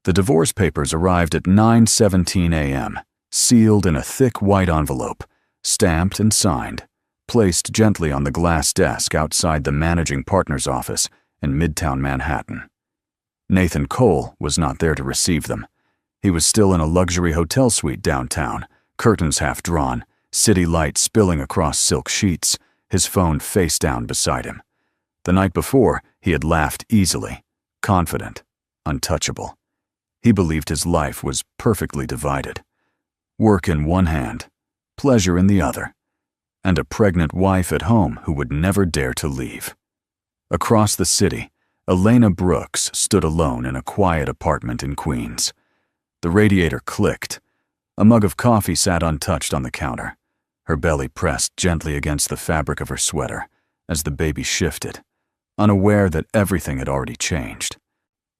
The divorce papers arrived at 9:17 a.m., sealed in a thick white envelope, stamped and signed, placed gently on the glass desk outside the managing partner's office in Midtown Manhattan. Nathan Cole was not there to receive them. He was still in a luxury hotel suite downtown, curtains half drawn, city light spilling across silk sheets, his phone face down beside him. The night before, he had laughed easily, confident, untouchable. He believed his life was perfectly divided. Work in one hand, pleasure in the other, and a pregnant wife at home who would never dare to leave. Across the city, Elena Brooks stood alone in a quiet apartment in Queens. The radiator clicked. A mug of coffee sat untouched on the counter, her belly pressed gently against the fabric of her sweater as the baby shifted, unaware that everything had already changed.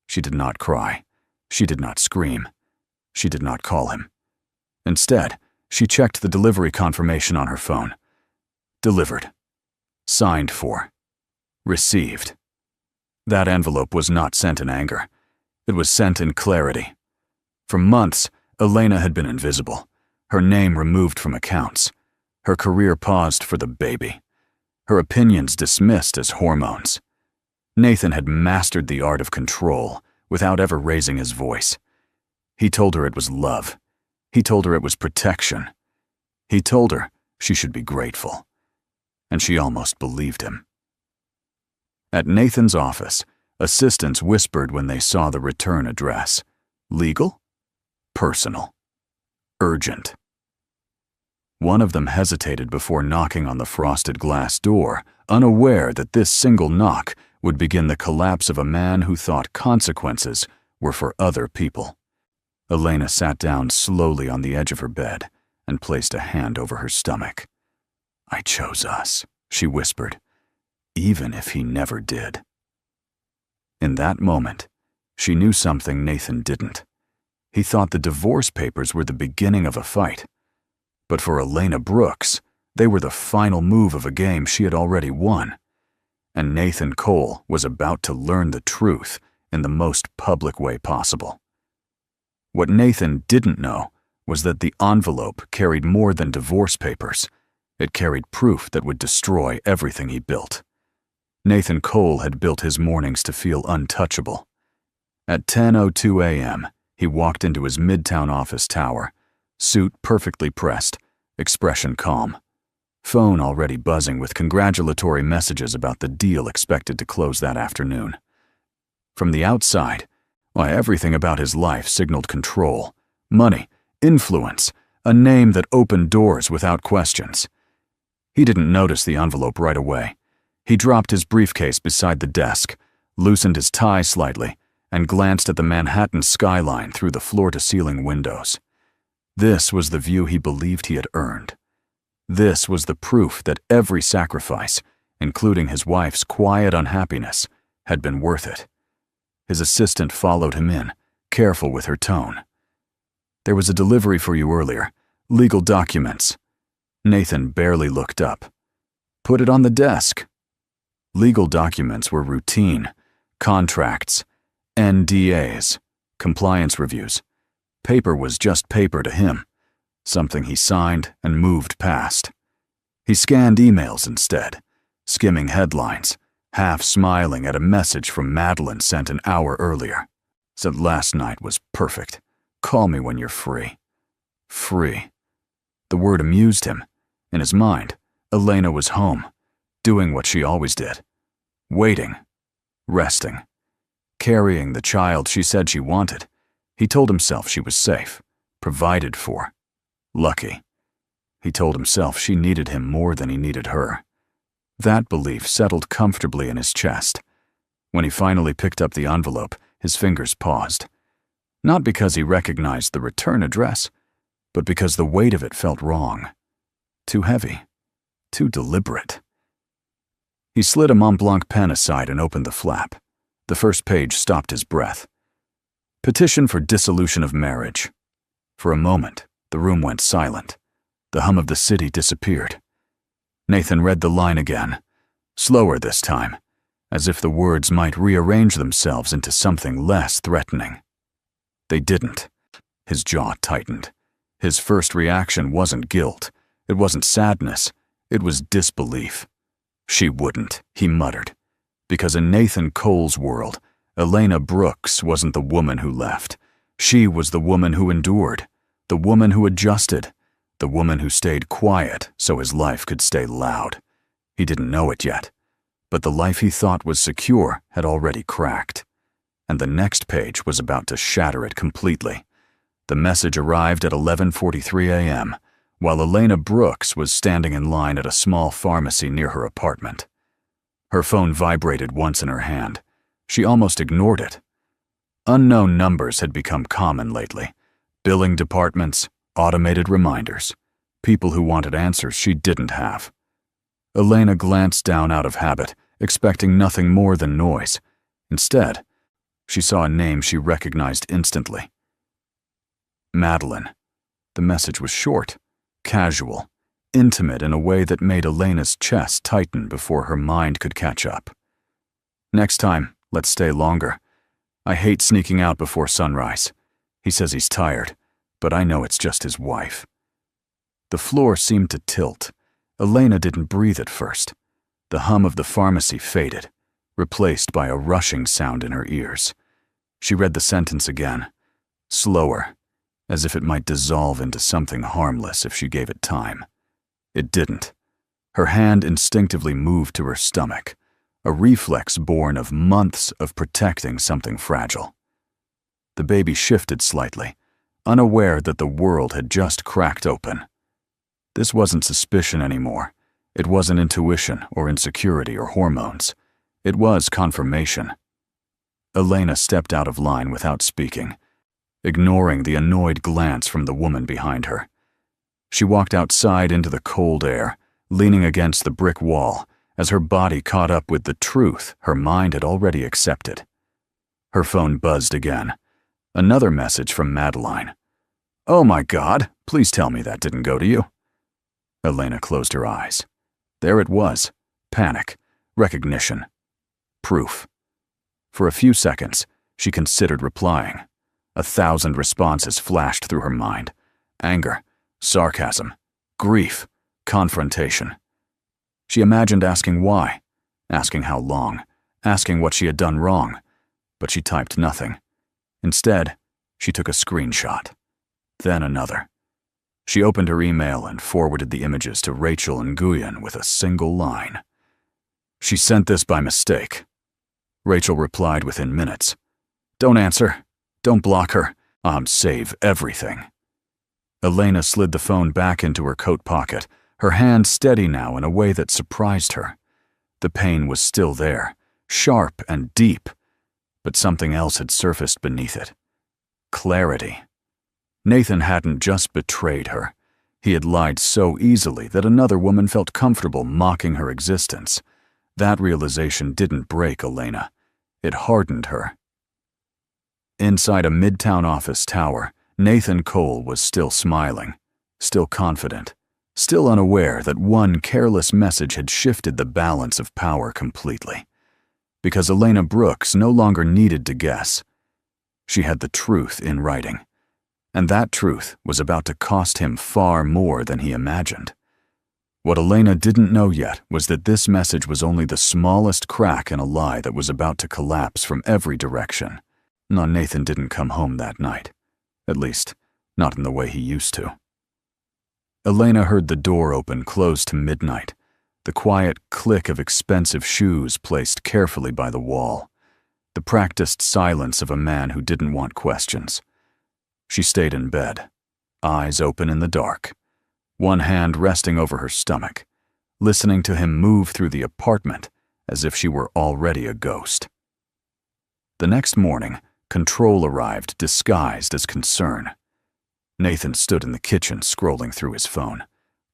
She did not cry. She did not scream. She did not call him. Instead, she checked the delivery confirmation on her phone. Delivered. Signed for. Received. That envelope was not sent in anger. It was sent in clarity. For months, Elena had been invisible, her name removed from accounts, her career paused for the baby, her opinions dismissed as hormones. Nathan had mastered the art of control without ever raising his voice. He told her it was love. He told her it was protection. He told her she should be grateful. And she almost believed him. At Nathan's office, assistants whispered when they saw the return address. Legal? Personal. Urgent. One of them hesitated before knocking on the frosted glass door, unaware that this single knock would begin the collapse of a man who thought consequences were for other people. Elena sat down slowly on the edge of her bed and placed a hand over her stomach. "I chose us," she whispered, "even if he never did." In that moment, she knew something Nathan didn't. He thought the divorce papers were the beginning of a fight. But for Elena Brooks, they were the final move of a game she had already won. And Nathan Cole was about to learn the truth in the most public way possible. What Nathan didn't know was that the envelope carried more than divorce papers. It carried proof that would destroy everything he built. Nathan Cole had built his mornings to feel untouchable. At 10:02 a.m., he walked into his Midtown office tower, suit perfectly pressed, expression calm, phone already buzzing with congratulatory messages about the deal expected to close that afternoon. From the outside, everything about his life signaled control, money, influence, a name that opened doors without questions. He didn't notice the envelope right away. He dropped his briefcase beside the desk, loosened his tie slightly, and glanced at the Manhattan skyline through the floor-to-ceiling windows. This was the view he believed he had earned. This was the proof that every sacrifice, including his wife's quiet unhappiness, had been worth it. His assistant followed him in, careful with her tone. "There was a delivery for you earlier. Legal documents." Nathan barely looked up. "Put it on the desk." Legal documents were routine. Contracts, NDAs, compliance reviews. Paper was just paper to him, something he signed and moved past. He scanned emails instead, skimming headlines, half smiling at a message from Madeline sent an hour earlier. Said last night was perfect. Call me when you're free. Free. The word amused him. In his mind, Elena was home, doing what she always did. Waiting. Resting. Carrying the child she said she wanted. He told himself she was safe, provided for, lucky. He told himself she needed him more than he needed her. That belief settled comfortably in his chest. When he finally picked up the envelope, his fingers paused. Not because he recognized the return address, but because the weight of it felt wrong. Too heavy. Too deliberate. He slid a Montblanc pen aside and opened the flap. The first page stopped his breath. Petition for dissolution of marriage. For a moment, the room went silent. The hum of the city disappeared. Nathan read the line again, slower this time, as if the words might rearrange themselves into something less threatening. They didn't. His jaw tightened. His first reaction wasn't guilt. It wasn't sadness. It was disbelief. She wouldn't, he muttered. Because in Nathan Cole's world, Elena Brooks wasn't the woman who left. She was the woman who endured, the woman who adjusted, the woman who stayed quiet so his life could stay loud. He didn't know it yet, but the life he thought was secure had already cracked. And the next page was about to shatter it completely. The message arrived at 11:43 a.m., while Elena Brooks was standing in line at a small pharmacy near her apartment. Her phone vibrated once in her hand. She almost ignored it. Unknown numbers had become common lately. Billing departments, automated reminders, people who wanted answers she didn't have. Elena glanced down out of habit, expecting nothing more than noise. Instead, she saw a name she recognized instantly. Madeline. The message was short, casual, intimate in a way that made Elena's chest tighten before her mind could catch up. Next time, let's stay longer. I hate sneaking out before sunrise. He says he's tired, but I know it's just his wife. The floor seemed to tilt. Elena didn't breathe at first. The hum of the pharmacy faded, replaced by a rushing sound in her ears. She read the sentence again, slower, as if it might dissolve into something harmless if she gave it time. It didn't. Her hand instinctively moved to her stomach, a reflex born of months of protecting something fragile. The baby shifted slightly, unaware that the world had just cracked open. This wasn't suspicion anymore. It wasn't intuition or insecurity or hormones. It was confirmation. Elena stepped out of line without speaking, ignoring the annoyed glance from the woman behind her. She walked outside into the cold air, leaning against the brick wall, as her body caught up with the truth her mind had already accepted. Her phone buzzed again. Another message from Madeline. "Oh my God, please tell me that didn't go to you." Elena closed her eyes. There it was. Panic. Recognition. Proof. For a few seconds, she considered replying. 1,000 responses flashed through her mind. Anger, sarcasm, grief, confrontation. She imagined asking why, asking how long, asking what she had done wrong, but she typed nothing. Instead, she took a screenshot, then another. She opened her email and forwarded the images to Rachel and Nguyen with a single line. "She sent this by mistake." Rachel replied within minutes. "Don't answer. Don't block her. Save everything." Elena slid the phone back into her coat pocket, her hand steady now in a way that surprised her. The pain was still there, sharp and deep, but something else had surfaced beneath it. Clarity. Nathan hadn't just betrayed her. He had lied so easily that another woman felt comfortable mocking her existence. That realization didn't break Elena. It hardened her. Inside a midtown office tower, Nathan Cole was still smiling, still confident, still unaware that one careless message had shifted the balance of power completely. Because Elena Brooks no longer needed to guess. She had the truth in writing. And that truth was about to cost him far more than he imagined. What Elena didn't know yet was that this message was only the smallest crack in a lie that was about to collapse from every direction. No, Nathan didn't come home that night. At least, not in the way he used to. Elena heard the door open close to midnight, the quiet click of expensive shoes placed carefully by the wall, the practiced silence of a man who didn't want questions. She stayed in bed, eyes open in the dark, one hand resting over her stomach, listening to him move through the apartment as if she were already a ghost. The next morning, control arrived disguised as concern. Nathan stood in the kitchen scrolling through his phone,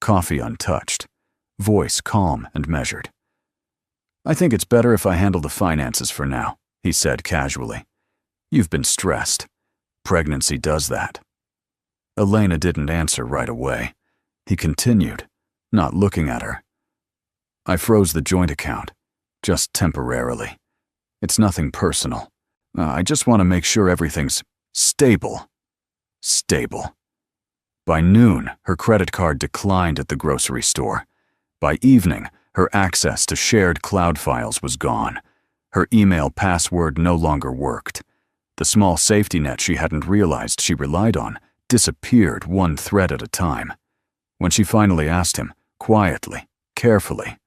coffee untouched, voice calm and measured. "I think it's better if I handle the finances for now," he said casually. "You've been stressed. Pregnancy does that." Elena didn't answer right away. He continued, not looking at her. "I froze the joint account, just temporarily. It's nothing personal. I just want to make sure everything's..." Stable. Stable. By noon, her credit card declined at the grocery store. By evening, her access to shared cloud files was gone. Her email password no longer worked. The small safety net she hadn't realized she relied on disappeared one thread at a time. When she finally asked him, quietly, carefully,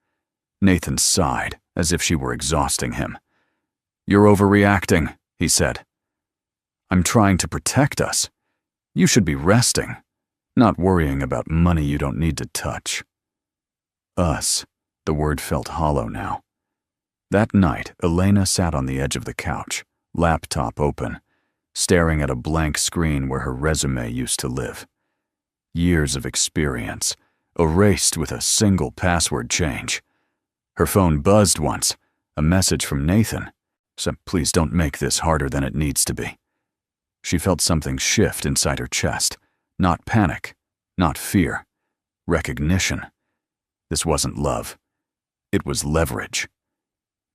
Nathan sighed as if she were exhausting him. "You're overreacting," he said. "I'm trying to protect us. You should be resting, not worrying about money you don't need to touch." Us. The word felt hollow now. That night, Elena sat on the edge of the couch, laptop open, staring at a blank screen where her resume used to live. Years of experience, erased with a single password change. Her phone buzzed once, a message from Nathan. So please don't make this harder than it needs to be. She felt something shift inside her chest. Not panic, not fear. Recognition. This wasn't love. It was leverage.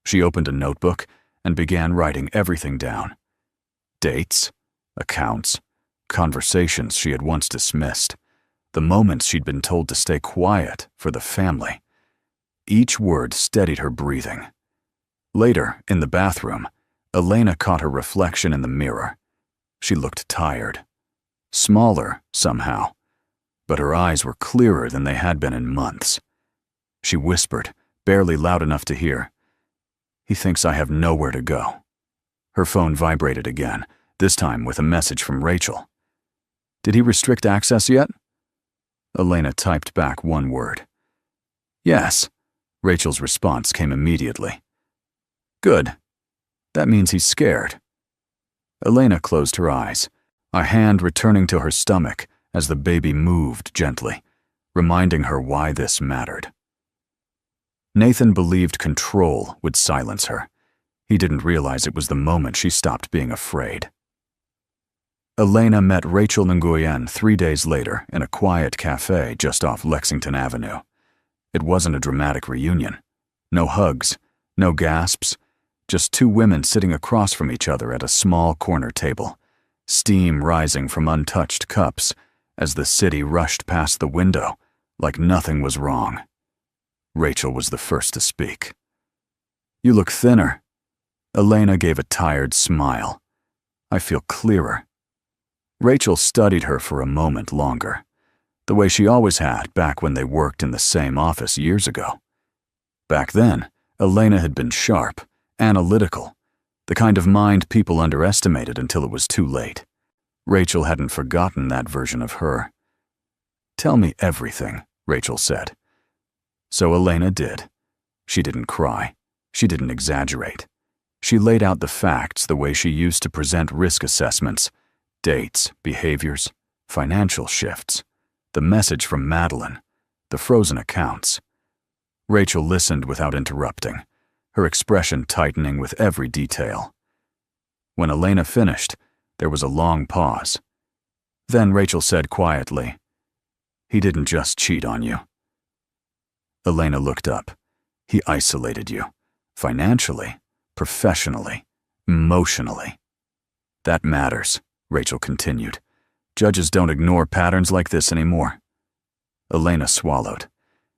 She opened a notebook and began writing everything down. Dates, accounts, conversations she had once dismissed, the moments she'd been told to stay quiet for the family. Each word steadied her breathing. Later, in the bathroom, Elena caught her reflection in the mirror. She looked tired. Smaller, somehow. But her eyes were clearer than they had been in months. She whispered, barely loud enough to hear, "He thinks I have nowhere to go." Her phone vibrated again, this time with a message from Rachel. "Did he restrict access yet?" Elena typed back one word. "Yes." Rachel's response came immediately. "Good. That means he's scared." Elena closed her eyes, a hand returning to her stomach as the baby moved gently, reminding her why this mattered. Nathan believed control would silence her. He didn't realize it was the moment she stopped being afraid. Elena met Rachel Nguyen 3 days later in a quiet cafe just off Lexington Avenue. It wasn't a dramatic reunion. No hugs, no gasps, just two women sitting across from each other at a small corner table, steam rising from untouched cups as the city rushed past the window like nothing was wrong. Rachel was the first to speak. "You look thinner." Elena gave a tired smile. "I feel clearer." Rachel studied her for a moment longer, the way she always had back when they worked in the same office years ago. Back then, Elena had been sharp, analytical, the kind of mind people underestimated until it was too late. Rachel hadn't forgotten that version of her. "Tell me everything," Rachel said. So Elena did. She didn't cry. She didn't exaggerate. She laid out the facts the way she used to present risk assessments, dates, behaviors, financial shifts, the message from Madeline, the frozen accounts. Rachel listened without interrupting, her expression tightening with every detail. When Elena finished, there was a long pause. Then Rachel said quietly, "He didn't just cheat on you." Elena looked up. "He isolated you. Financially, professionally, emotionally." "That matters," Rachel continued. "Judges don't ignore patterns like this anymore." Elena swallowed.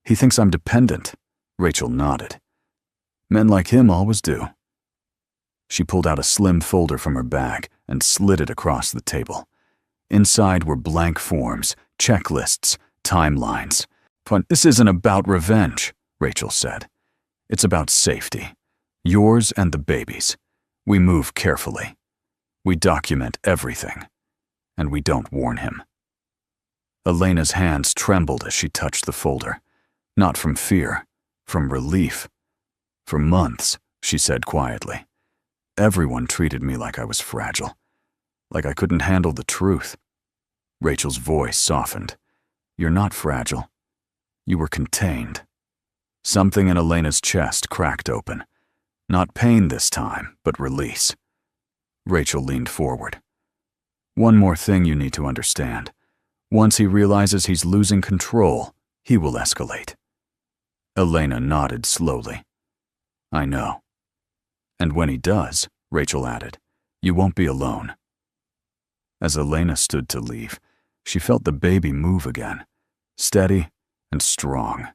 "He thinks I'm dependent." Rachel nodded. "Men like him always do." She pulled out a slim folder from her bag and slid it across the table. Inside were blank forms, checklists, timelines. "But this isn't about revenge," Rachel said. "It's about safety. Yours and the baby's. We move carefully. We document everything. And we don't warn him." Elena's hands trembled as she touched the folder. Not from fear, from relief. "For months," she said quietly, "everyone treated me like I was fragile, like I couldn't handle the truth." Rachel's voice softened. "You're not fragile. You were contained." Something in Elena's chest cracked open. Not pain this time, but release. Rachel leaned forward. "One more thing you need to understand. Once he realizes he's losing control, he will escalate." Elena nodded slowly. "I know." "And when he does," Rachel added, "you won't be alone." As Elena stood to leave, she felt the baby move again, steady and strong.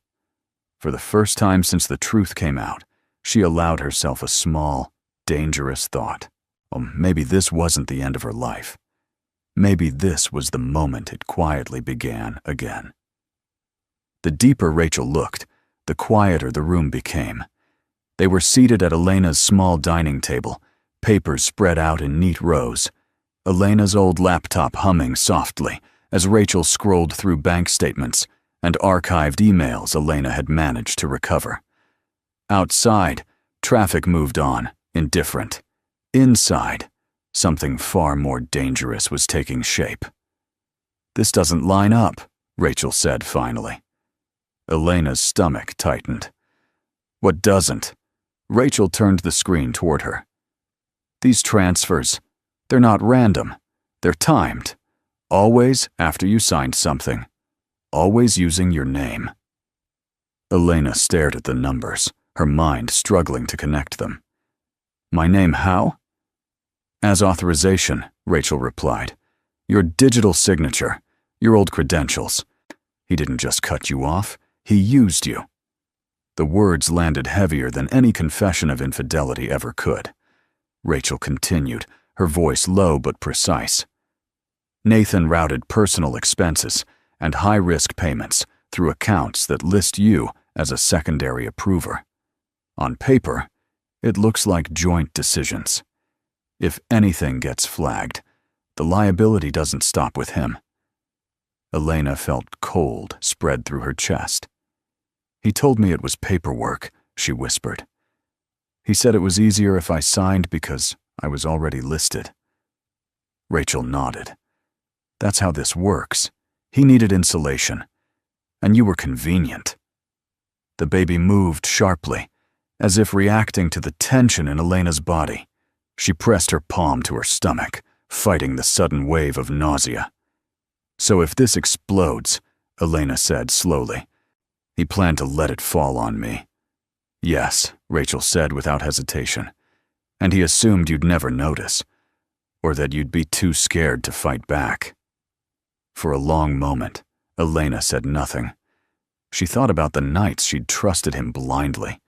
For the first time since the truth came out, she allowed herself a small, dangerous thought. Oh, maybe this wasn't the end of her life. Maybe this was the moment it quietly began again. The deeper Rachel looked, the quieter the room became. They were seated at Elena's small dining table, papers spread out in neat rows, Elena's old laptop humming softly as Rachel scrolled through bank statements and archived emails Elena had managed to recover. Outside, traffic moved on, indifferent. Inside, something far more dangerous was taking shape. "This doesn't line up," Rachel said finally. Elena's stomach tightened. "What doesn't?" Rachel turned the screen toward her. "These transfers, they're not random. They're timed. Always after you signed something. Always using your name." Elena stared at the numbers, her mind struggling to connect them. "My name how?" "As authorization," Rachel replied. "Your digital signature, your old credentials. He didn't just cut you off, he used you." The words landed heavier than any confession of infidelity ever could. Rachel continued, her voice low but precise. "Nathan routed personal expenses and high-risk payments through accounts that list you as a secondary approver. On paper, it looks like joint decisions. If anything gets flagged, the liability doesn't stop with him." Elena felt cold spread through her chest. "He told me it was paperwork," she whispered. "He said it was easier if I signed because I was already listed." Rachel nodded. "That's how this works. He needed insulation, and you were convenient." The baby moved sharply, as if reacting to the tension in Elena's body. She pressed her palm to her stomach, fighting the sudden wave of nausea. "So if this explodes," Elena said slowly, "he planned to let it fall on me." "Yes," Rachel said without hesitation. "And he assumed you'd never notice, or that you'd be too scared to fight back." For a long moment, Elena said nothing. She thought about the nights she'd trusted him blindly,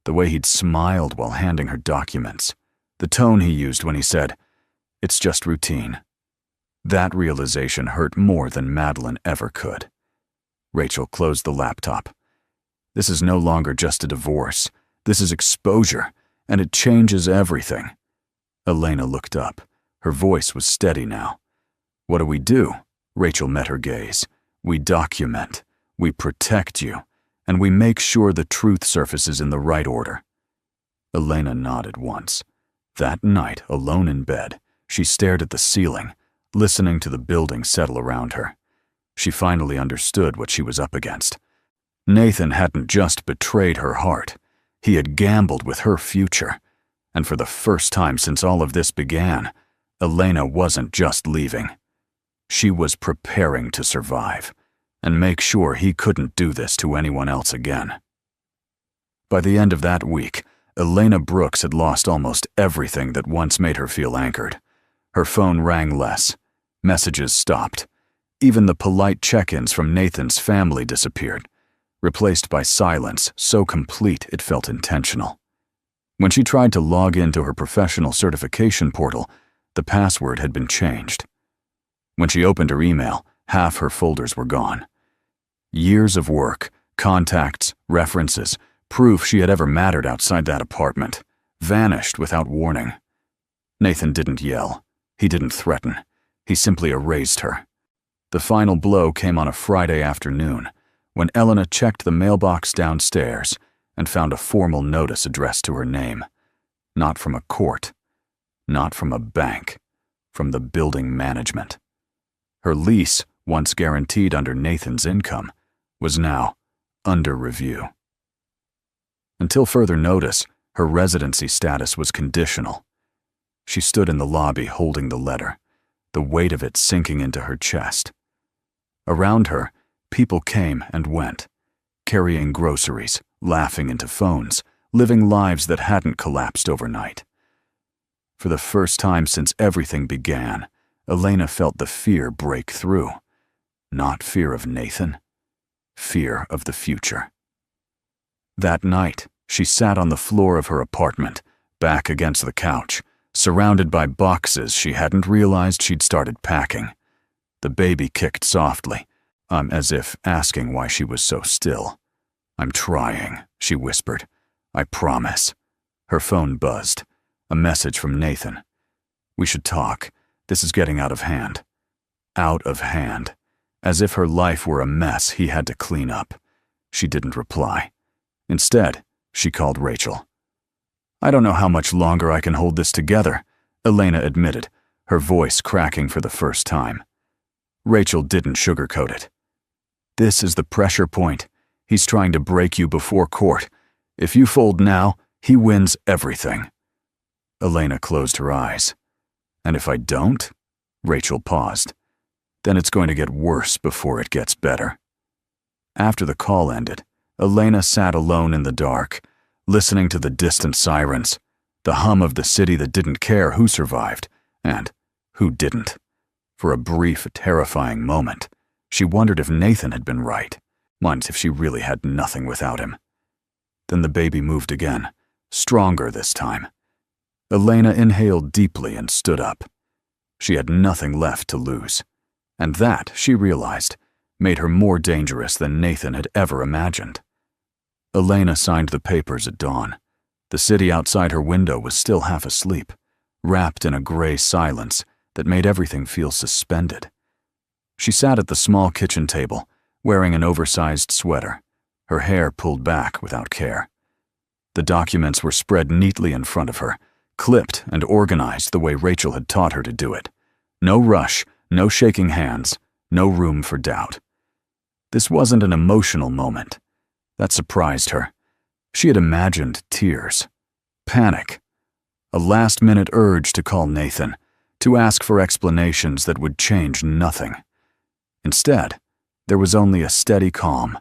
the way he'd smiled while handing her documents, the tone he used when he said, "It's just routine." That realization hurt more than Madeline ever could. Rachel closed the laptop. "This is no longer just a divorce. This is exposure, and it changes everything." Elena looked up. Her voice was steady now. "What do we do?" Rachel met her gaze. "We document, we protect you, and we make sure the truth surfaces in the right order." Elena nodded once. That night, alone in bed, she stared at the ceiling, listening to the building settle around her. She finally understood what she was up against. Nathan hadn't just betrayed her heart. He had gambled with her future. And for the first time since all of this began, Elena wasn't just leaving. She was preparing to survive and make sure he couldn't do this to anyone else again. By the end of that week, Elena Brooks had lost almost everything that once made her feel anchored. Her phone rang less. Messages stopped. Even the polite check-ins from Nathan's family disappeared, replaced by silence so complete it felt intentional. When she tried to log into her professional certification portal, the password had been changed. When she opened her email, half her folders were gone. Years of work, contacts, references, proof she had ever mattered outside that apartment, vanished without warning. Nathan didn't yell. He didn't threaten. He simply erased her. The final blow came on a Friday afternoon, when Elena checked the mailbox downstairs and found a formal notice addressed to her name. Not from a court, not from a bank, from the building management. Her lease, once guaranteed under Nathan's income, was now under review. Until further notice, her residency status was conditional. She stood in the lobby holding the letter, the weight of it sinking into her chest. Around her, people came and went, carrying groceries, laughing into phones, living lives that hadn't collapsed overnight. For the first time since everything began, Elena felt the fear break through. Not fear of Nathan, fear of the future. That night, she sat on the floor of her apartment, back against the couch, surrounded by boxes she hadn't realized she'd started packing. The baby kicked softly, as if asking why she was so still. "I'm trying," she whispered. "I promise." Her phone buzzed. A message from Nathan. "We should talk. This is getting out of hand." Out of hand. As if her life were a mess he had to clean up. She didn't reply. Instead, she called Rachel. "I don't know how much longer I can hold this together," Elena admitted, her voice cracking for the first time. Rachel didn't sugarcoat it. "This is the pressure point. He's trying to break you before court. If you fold now, he wins everything." Elena closed her eyes. "And if I don't?" Rachel paused. "Then it's going to get worse before it gets better." After the call ended, Elena sat alone in the dark, listening to the distant sirens, the hum of the city that didn't care who survived and who didn't. For a brief, terrifying moment, she wondered if Nathan had been right, once if she really had nothing without him. Then the baby moved again, stronger this time. Elena inhaled deeply and stood up. She had nothing left to lose, and that, she realized, made her more dangerous than Nathan had ever imagined. Elena signed the papers at dawn. The city outside her window was still half asleep, wrapped in a gray silence that made everything feel suspended. She sat at the small kitchen table, wearing an oversized sweater, her hair pulled back without care. The documents were spread neatly in front of her, clipped and organized the way Rachel had taught her to do it. No rush, no shaking hands, no room for doubt. This wasn't an emotional moment. That surprised her. She had imagined tears, panic, a last-minute urge to call Nathan, to ask for explanations that would change nothing. Instead, there was only a steady calm,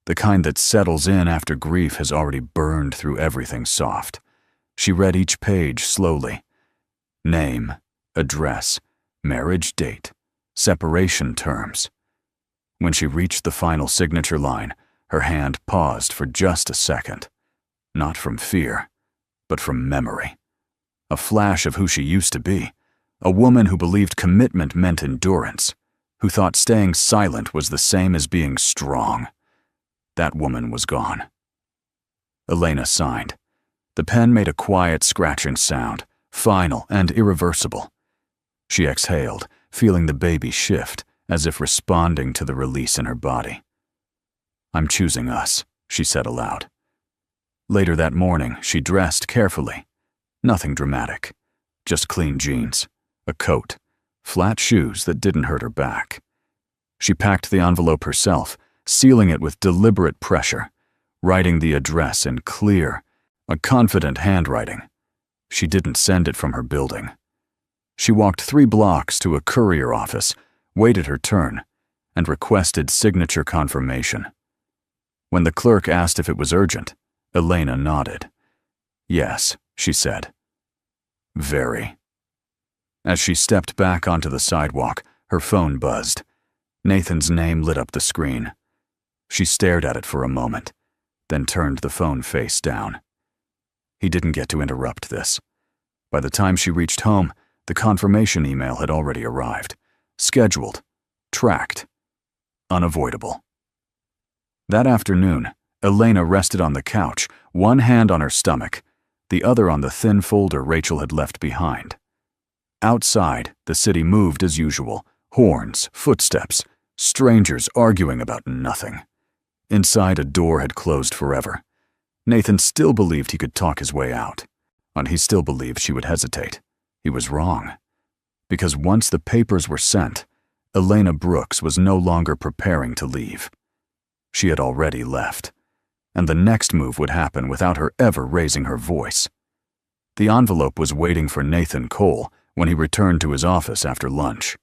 the kind that settles in after grief has already burned through everything soft. She read each page slowly. Name, address, marriage date, separation terms. When she reached the final signature line, her hand paused for just a second. Not from fear, but from memory. A flash of who she used to be. A woman who believed commitment meant endurance, who thought staying silent was the same as being strong. That woman was gone. Elena signed. The pen made a quiet scratching sound, final and irreversible. She exhaled, feeling the baby shift, as if responding to the release in her body. "I'm choosing us," she said aloud. Later that morning, she dressed carefully. Nothing dramatic, just clean jeans, a coat, flat shoes that didn't hurt her back. She packed the envelope herself, sealing it with deliberate pressure, writing the address in clear, a confident handwriting. She didn't send it from her building. She walked 3 blocks to a courier office, waited her turn, and requested signature confirmation. When the clerk asked if it was urgent, Elena nodded. "Yes," she said. "Very." As she stepped back onto the sidewalk, her phone buzzed. Nathan's name lit up the screen. She stared at it for a moment, then turned the phone face down. He didn't get to interrupt this. By the time she reached home, the confirmation email had already arrived. Scheduled, tracked, unavoidable. That afternoon, Elena rested on the couch, one hand on her stomach, the other on the thin folder Rachel had left behind. Outside, the city moved as usual, horns, footsteps, strangers arguing about nothing. Inside, a door had closed forever. Nathan still believed he could talk his way out, and he still believed she would hesitate. He was wrong. Because once the papers were sent, Elena Brooks was no longer preparing to leave. She had already left, and the next move would happen without her ever raising her voice. The envelope was waiting for Nathan Cole when he returned to his office after lunch.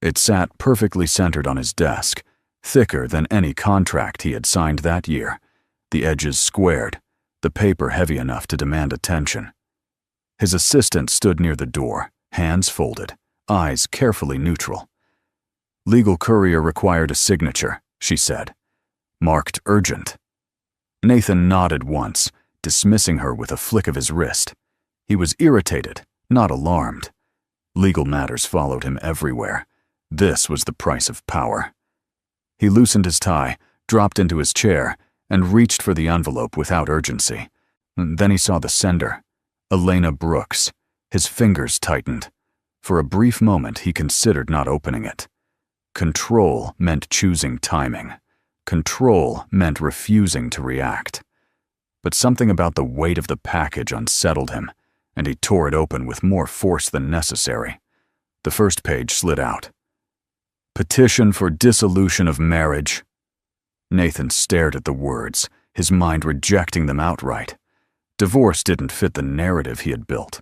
It sat perfectly centered on his desk, thicker than any contract he had signed that year, the edges squared, the paper heavy enough to demand attention. His assistant stood near the door, hands folded, eyes carefully neutral. "Legal courier required a signature," she said. "Marked urgent." Nathan nodded once, dismissing her with a flick of his wrist. He was irritated, not alarmed. Legal matters followed him everywhere. This was the price of power. He loosened his tie, dropped into his chair, and reached for the envelope without urgency. Then he saw the sender, Elena Brooks. His fingers tightened. For a brief moment, he considered not opening it. Control meant choosing timing. Control meant refusing to react. But something about the weight of the package unsettled him, and he tore it open with more force than necessary. The first page slid out. "Petition for dissolution of marriage." Nathan stared at the words, his mind rejecting them outright. Divorce didn't fit the narrative he had built.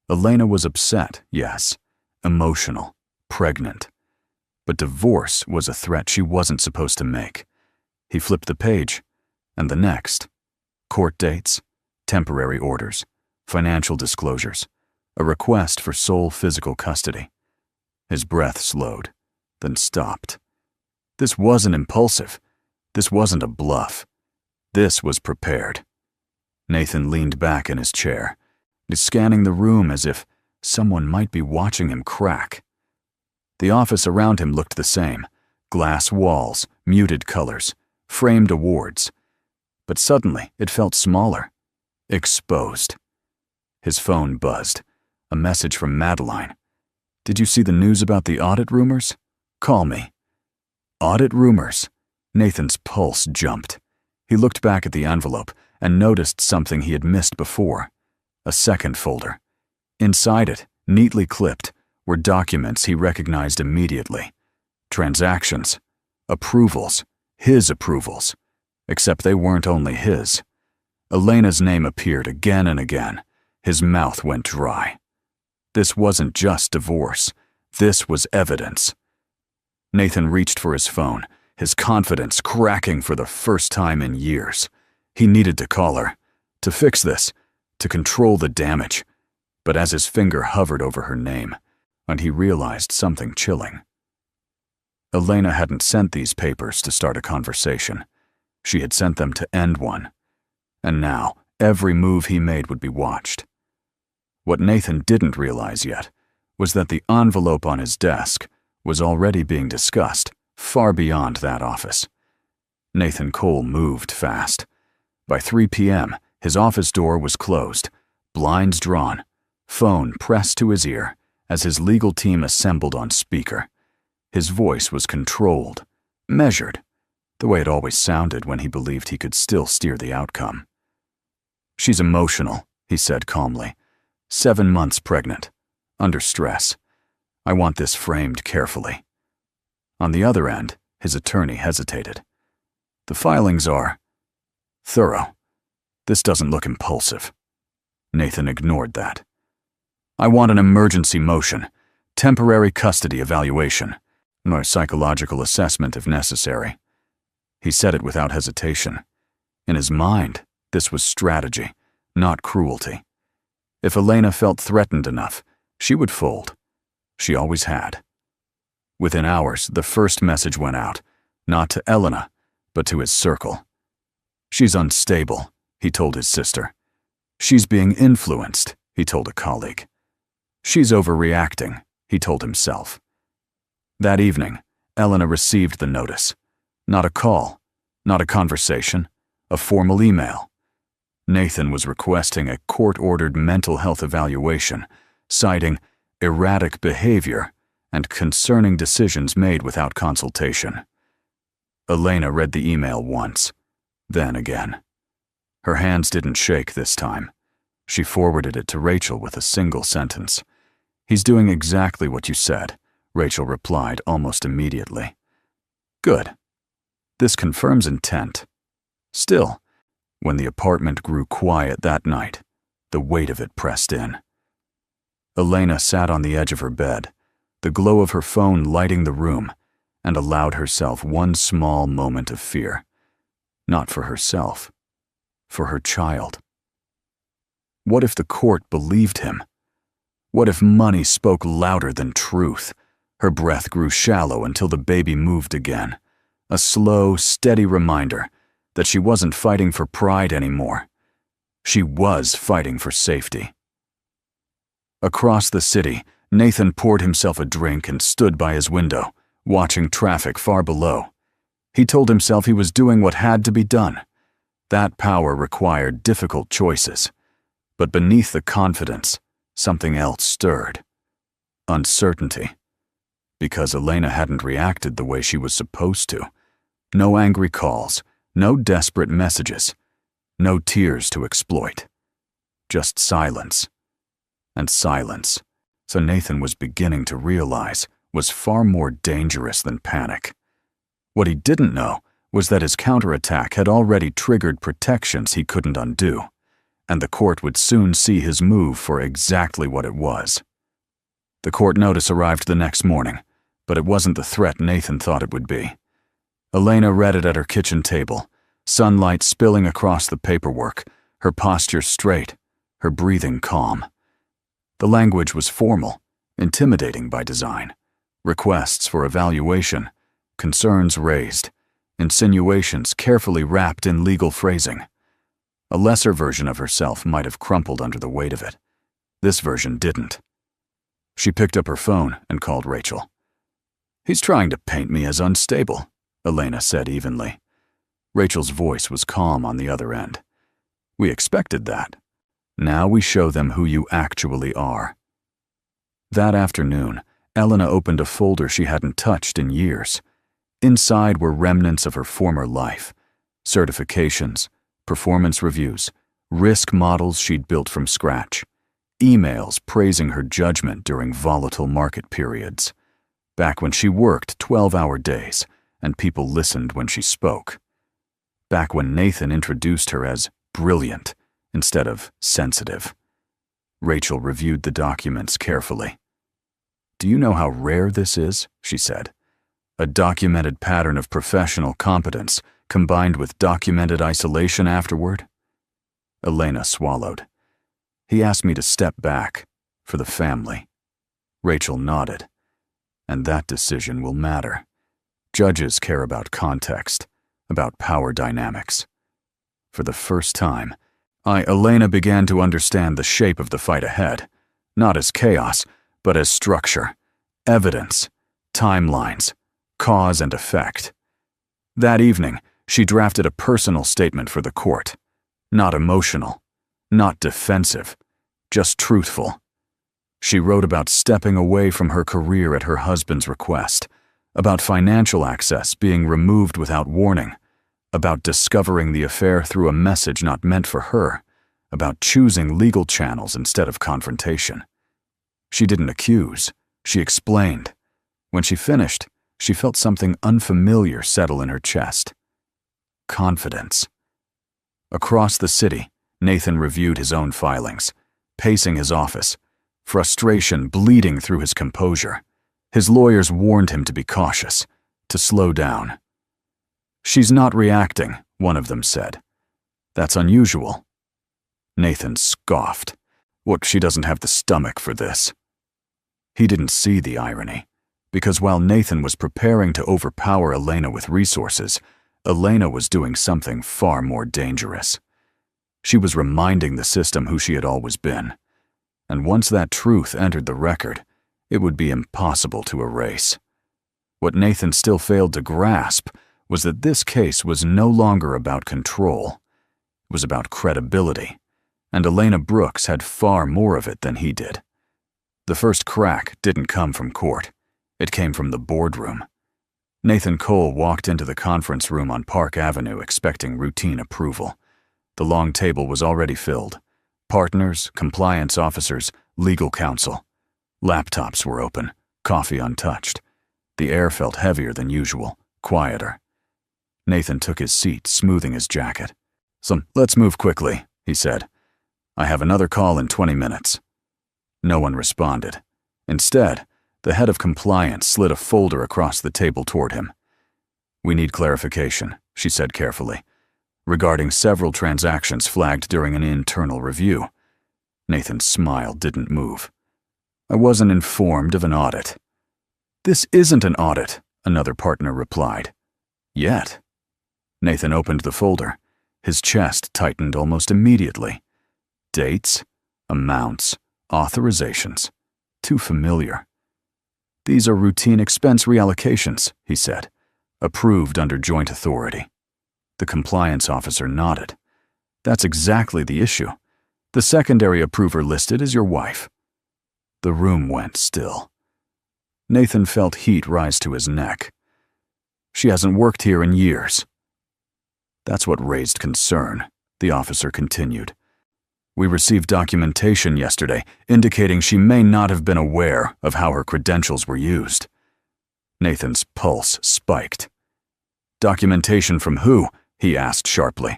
Elena was upset, yes, emotional, pregnant. But divorce was a threat she wasn't supposed to make. He flipped the page, and the next. Court dates, temporary orders, financial disclosures, a request for sole physical custody. His breath slowed, then stopped. This wasn't impulsive. This wasn't a bluff. This was prepared. Nathan leaned back in his chair, scanning the room as if someone might be watching him crack. The office around him looked the same: glass walls, muted colors, framed awards. But suddenly it felt smaller, exposed. His phone buzzed. A message from Madeline. "Did you see the news about the audit rumors? Call me." Audit rumors. Nathan's pulse jumped. He looked back at the envelope and noticed something he had missed before. A second folder. Inside it, neatly clipped, were documents he recognized immediately. Transactions. Approvals. His approvals. Except they weren't only his. Elena's name appeared again and again. His mouth went dry. This wasn't just divorce. This was evidence. Nathan reached for his phone, his confidence cracking for the first time in years. He needed to call her, to fix this, to control the damage. But as his finger hovered over her name, and he realized something chilling. Elena hadn't sent these papers to start a conversation. She had sent them to end one. And now, every move he made would be watched. What Nathan didn't realize yet was that the envelope on his desk was already being discussed far beyond that office. Nathan Cole moved fast. By 3 p.m., his office door was closed, blinds drawn, phone pressed to his ear as his legal team assembled on speaker. His voice was controlled, measured, the way it always sounded when he believed he could still steer the outcome. "She's emotional," he said calmly. 7 months pregnant, under stress. I want this framed carefully." On the other end, his attorney hesitated. "The filings are thorough. This doesn't look impulsive." Nathan ignored that. "I want an emergency motion, temporary custody evaluation, or psychological assessment if necessary." He said it without hesitation. In his mind, this was strategy, not cruelty. If Elena felt threatened enough, she would fold. She always had. Within hours, the first message went out, not to Elena, but to his circle. "She's unstable," he told his sister. "She's being influenced," he told a colleague. "She's overreacting," he told himself. That evening, Elena received the notice. Not a call, not a conversation, a formal email. Nathan was requesting a court-ordered mental health evaluation, citing erratic behavior and concerning decisions made without consultation. Elena read the email once, then again. Her hands didn't shake this time. She forwarded it to Rachel with a single sentence. "He's doing exactly what you said," Rachel replied almost immediately. "Good. This confirms intent." Still, when the apartment grew quiet that night, the weight of it pressed in. Elena sat on the edge of her bed, the glow of her phone lighting the room, and allowed herself one small moment of fear. Not for herself, for her child. What if the court believed him? What if money spoke louder than truth? Her breath grew shallow until the baby moved again. A slow, steady reminder that she wasn't fighting for pride anymore. She was fighting for safety. Across the city, Nathan poured himself a drink and stood by his window, watching traffic far below. He told himself he was doing what had to be done. That power required difficult choices. But beneath the confidence, something else stirred. Uncertainty. Because Elena hadn't reacted the way she was supposed to. No angry calls, no desperate messages, no tears to exploit. Just silence. And silence, so Nathan was beginning to realize, was far more dangerous than panic. What he didn't know was that his counterattack had already triggered protections he couldn't undo, and the court would soon see his move for exactly what it was. The court notice arrived the next morning, but it wasn't the threat Nathan thought it would be. Elena read it at her kitchen table, sunlight spilling across the paperwork, her posture straight, her breathing calm. The language was formal, intimidating by design. Requests for evaluation, concerns raised, insinuations carefully wrapped in legal phrasing. A lesser version of herself might have crumpled under the weight of it. This version didn't. She picked up her phone and called Rachel. "He's trying to paint me as unstable," Elena said evenly. Rachel's voice was calm on the other end. "We expected that. Now we show them who you actually are." That afternoon, Elena opened a folder she hadn't touched in years. Inside were remnants of her former life, certifications, performance reviews, risk models she'd built from scratch, emails praising her judgment during volatile market periods, back when she worked 12-hour days and people listened when she spoke, back when Nathan introduced her as brilliant instead of sensitive. Rachel reviewed the documents carefully. "Do you know how rare this is?" she said. "A documented pattern of professional competence combined with documented isolation afterward?" Elena swallowed. "He asked me to step back, for the family." Rachel nodded. "And that decision will matter. Judges care about context, about power dynamics." For the first time, Elena began to understand the shape of the fight ahead, not as chaos, but as structure, evidence, timelines, cause and effect. That evening, she drafted a personal statement for the court. Not emotional, not defensive, just truthful. She wrote about stepping away from her career at her husband's request, about financial access being removed without warning, about discovering the affair through a message not meant for her, about choosing legal channels instead of confrontation. She didn't accuse, she explained. When she finished, she felt something unfamiliar settle in her chest. Confidence. Across the city, Nathan reviewed his own filings, pacing his office, frustration bleeding through his composure. His lawyers warned him to be cautious, to slow down. "She's not reacting," one of them said. "That's unusual." Nathan scoffed. "What, she doesn't have the stomach for this?" He didn't see the irony, because while Nathan was preparing to overpower Elena with resources, Elena was doing something far more dangerous. She was reminding the system who she had always been. And once that truth entered the record, it would be impossible to erase. What Nathan still failed to grasp was that this case was no longer about control. It was about credibility, and Elena Brooks had far more of it than he did. The first crack didn't come from court. It came from the boardroom. Nathan Cole walked into the conference room on Park Avenue expecting routine approval. The long table was already filled. Partners, compliance officers, legal counsel. Laptops were open, coffee untouched. The air felt heavier than usual, quieter. Nathan took his seat, smoothing his jacket. "Let's move quickly," he said. "I have another call in 20 minutes. No one responded. Instead, the head of compliance slid a folder across the table toward him. "We need clarification," she said carefully, "regarding several transactions flagged during an internal review." Nathan's smile didn't move. I wasn't informed of an audit. This isn't an audit, another partner replied. Yet. Nathan opened the folder. His chest tightened almost immediately. Dates, amounts, authorizations. Too familiar. These are routine expense reallocations, he said. Approved under joint authority. The compliance officer nodded. That's exactly the issue. The secondary approver listed is your wife. The room went still. Nathan felt heat rise to his neck. She hasn't worked here in years. That's what raised concern, the officer continued. We received documentation yesterday indicating she may not have been aware of how her credentials were used. Nathan's pulse spiked. Documentation from who? He asked sharply.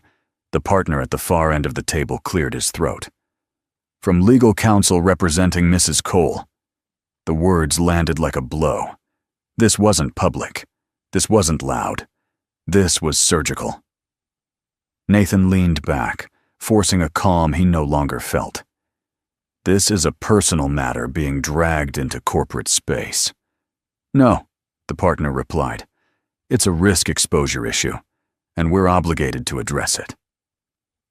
The partner at the far end of the table cleared his throat. From legal counsel representing Mrs. Cole. The words landed like a blow. This wasn't public. This wasn't loud. This was surgical. Nathan leaned back, forcing a calm he no longer felt. This is a personal matter being dragged into corporate space. No, the partner replied. It's a risk exposure issue, and we're obligated to address it.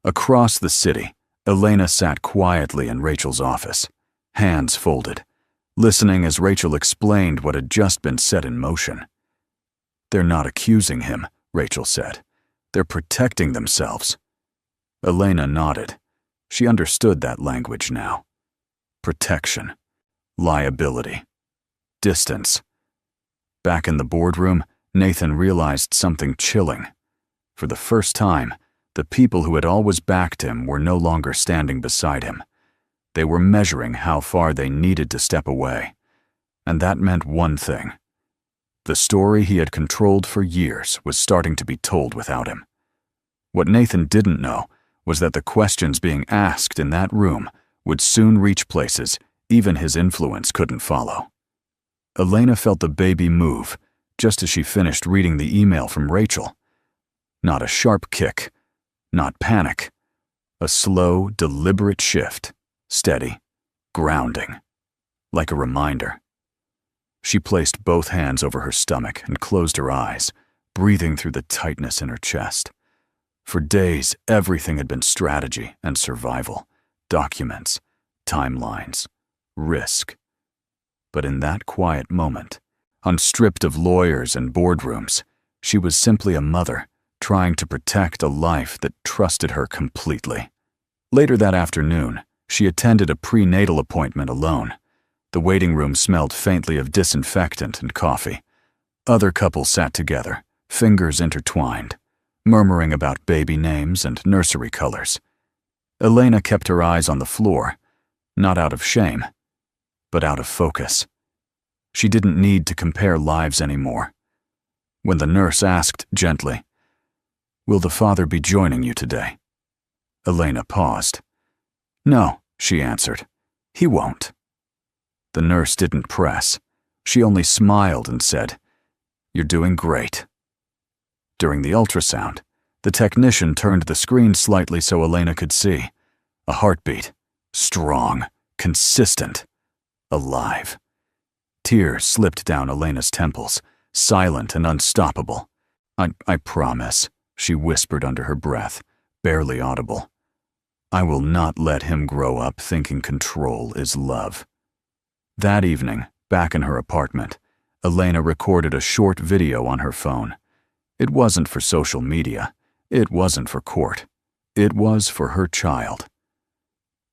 Across the city, Elena sat quietly in Rachel's office, hands folded, listening as Rachel explained what had just been set in motion. They're not accusing him, Rachel said. They're protecting themselves. Elena nodded. She understood that language now. Protection. Liability. Distance. Back in the boardroom, Nathan realized something chilling. For the first time, the people who had always backed him were no longer standing beside him. They were measuring how far they needed to step away. And that meant one thing. The story he had controlled for years was starting to be told without him. What Nathan didn't know was that the questions being asked in that room would soon reach places even his influence couldn't follow. Elena felt the baby move just as she finished reading the email from Rachel. Not a sharp kick, not panic. A slow, deliberate shift, steady, grounding, like a reminder. She placed both hands over her stomach and closed her eyes, breathing through the tightness in her chest. For days, everything had been strategy and survival, documents, timelines, risk. But in that quiet moment, unstripped of lawyers and boardrooms, she was simply a mother trying to protect a life that trusted her completely. Later that afternoon, she attended a prenatal appointment alone. The waiting room smelled faintly of disinfectant and coffee. Other couples sat together, fingers intertwined, murmuring about baby names and nursery colors. Elena kept her eyes on the floor, not out of shame, but out of focus. She didn't need to compare lives anymore. When the nurse asked gently, "Will the father be joining you today?" Elena paused. "No," she answered. "He won't." The nurse didn't press. She only smiled and said, "You're doing great." During the ultrasound, the technician turned the screen slightly so Elena could see. A heartbeat. Strong. Consistent. Alive. Tears slipped down Elena's temples, silent and unstoppable. I promise," she whispered under her breath, barely audible. "I will not let him grow up thinking control is love." That evening, back in her apartment, Elena recorded a short video on her phone. It wasn't for social media. It wasn't for court. It was for her child.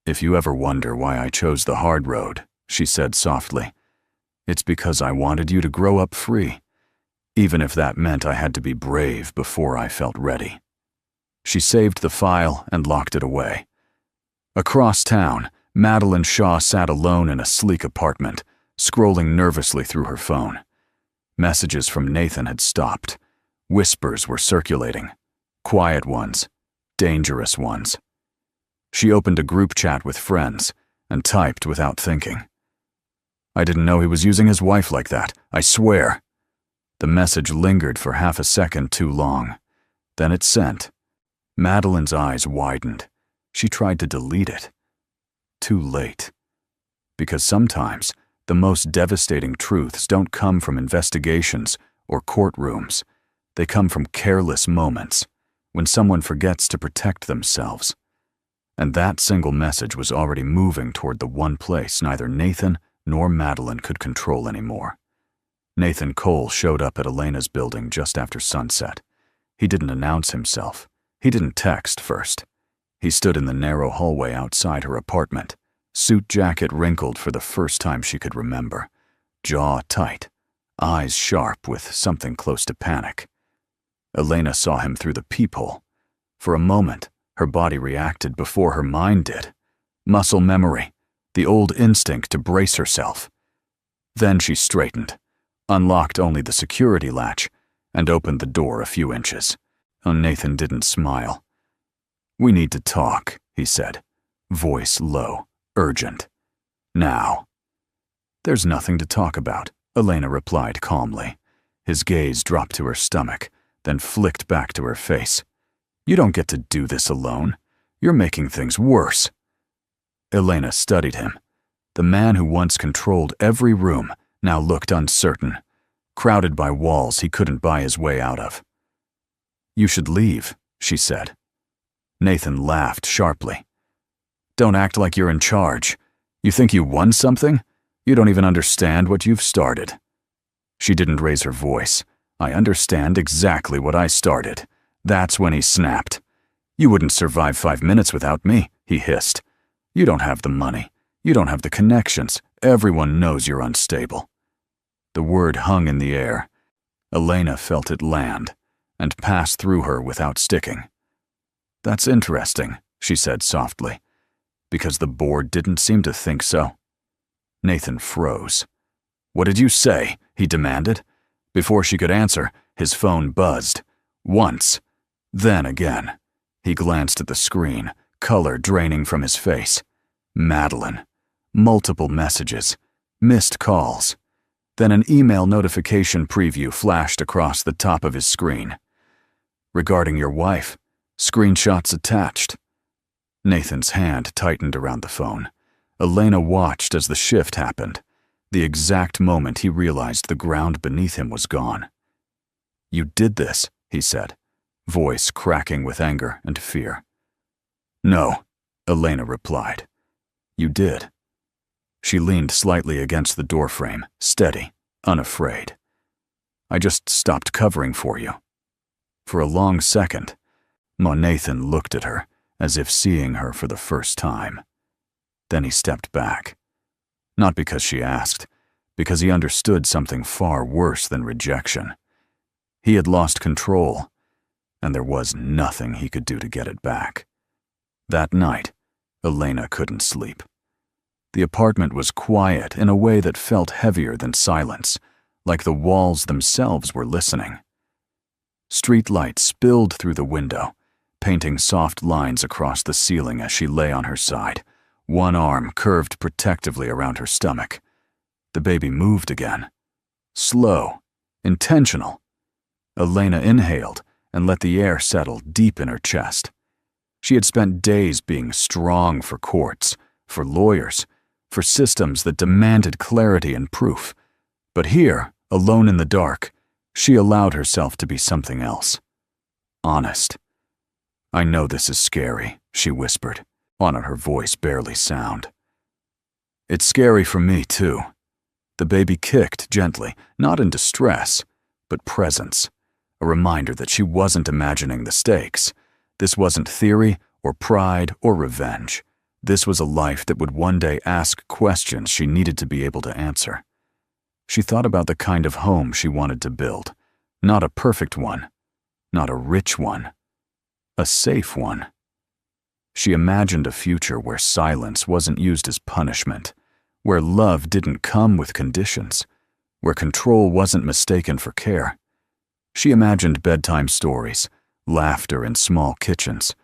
"If you ever wonder why I chose the hard road," she said softly, "it's because I wanted you to grow up free, even if that meant I had to be brave before I felt ready." She saved the file and locked it away. Across town, Madeline Shaw sat alone in a sleek apartment, scrolling nervously through her phone. Messages from Nathan had stopped. Whispers were circulating. Quiet ones. Dangerous ones. She opened a group chat with friends and typed without thinking. "I didn't know he was using his wife like that, I swear." The message lingered for half a second too long. Then it sent. Madeline's eyes widened. She tried to delete it. Too late. Because sometimes the most devastating truths don't come from investigations or courtrooms. They come from careless moments, when someone forgets to protect themselves. And that single message was already moving toward the one place neither Nathan nor Madeline could control anymore. Nathan Cole showed up at Elena's building just after sunset. He didn't announce himself. He didn't text first. He stood in the narrow hallway outside her apartment, suit jacket wrinkled for the first time she could remember, jaw tight, eyes sharp with something close to panic. Elena saw him through the peephole. For a moment, her body reacted before her mind did. Muscle memory, the old instinct to brace herself. Then she straightened, unlocked only the security latch, and opened the door a few inches. Nathan didn't smile. "We need to talk," he said, voice low, urgent. "Now." "There's nothing to talk about," Elena replied calmly. His gaze dropped to her stomach, then flicked back to her face. "You don't get to do this alone. You're making things worse." Elena studied him. The man who once controlled every room now looked uncertain, crowded by walls he couldn't buy his way out of. "You should leave," she said. Nathan laughed sharply. "Don't act like you're in charge. You think you won something? You don't even understand what you've started." She didn't raise her voice. "I understand exactly what I started." That's when he snapped. "You wouldn't survive 5 minutes without me," he hissed. "You don't have the money. You don't have the connections. Everyone knows you're unstable." The word hung in the air. Elena felt it land and pass through her without sticking. "That's interesting," she said softly, "because the board didn't seem to think so." Nathan froze. "What did you say?" he demanded. Before she could answer, his phone buzzed. Once, then again. He glanced at the screen, color draining from his face. Madeline. Multiple messages. Missed calls. Then an email notification preview flashed across the top of his screen. "Regarding your wife. Screenshots attached." Nathan's hand tightened around the phone. Elena watched as the shift happened, the exact moment he realized the ground beneath him was gone. "You did this," he said, voice cracking with anger and fear. "No," Elena replied. "You did." She leaned slightly against the doorframe, steady, unafraid. "I just stopped covering for you." For a long second, Nathan looked at her, as if seeing her for the first time. Then he stepped back. Not because she asked, because he understood something far worse than rejection. He had lost control, and there was nothing he could do to get it back. That night, Elena couldn't sleep. The apartment was quiet in a way that felt heavier than silence, like the walls themselves were listening. Streetlight spilled through the window, painting soft lines across the ceiling as she lay on her side, one arm curved protectively around her stomach. The baby moved again. Slow, intentional. Elena inhaled and let the air settle deep in her chest. She had spent days being strong for courts, for lawyers, for systems that demanded clarity and proof. But here, alone in the dark, she allowed herself to be something else. Honest. "I know this is scary," she whispered, on her voice barely sound. "It's scary for me, too." The baby kicked gently, not in distress, but presence, a reminder that she wasn't imagining the stakes. This wasn't theory or pride or revenge. This was a life that would one day ask questions she needed to be able to answer. She thought about the kind of home she wanted to build. Not a perfect one, not a rich one, a safe one. She imagined a future where silence wasn't used as punishment, where love didn't come with conditions, where control wasn't mistaken for care. She imagined bedtime stories, laughter in small kitchens,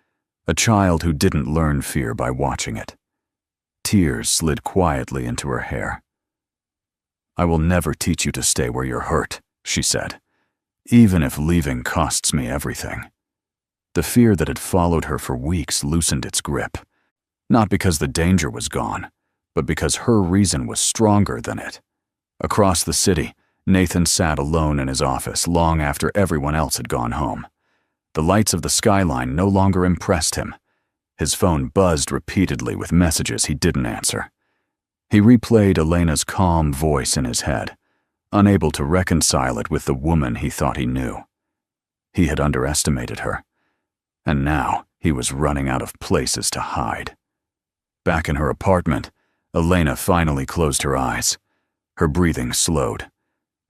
a child who didn't learn fear by watching it. Tears slid quietly into her hair. "I will never teach you to stay where you're hurt," she said, "even if leaving costs me everything." The fear that had followed her for weeks loosened its grip, not because the danger was gone, but because her reason was stronger than it. Across the city, Nathan sat alone in his office long after everyone else had gone home. The lights of the skyline no longer impressed him. His phone buzzed repeatedly with messages he didn't answer. He replayed Elena's calm voice in his head, unable to reconcile it with the woman he thought he knew. He had underestimated her, and now he was running out of places to hide. Back in her apartment, Elena finally closed her eyes. Her breathing slowed.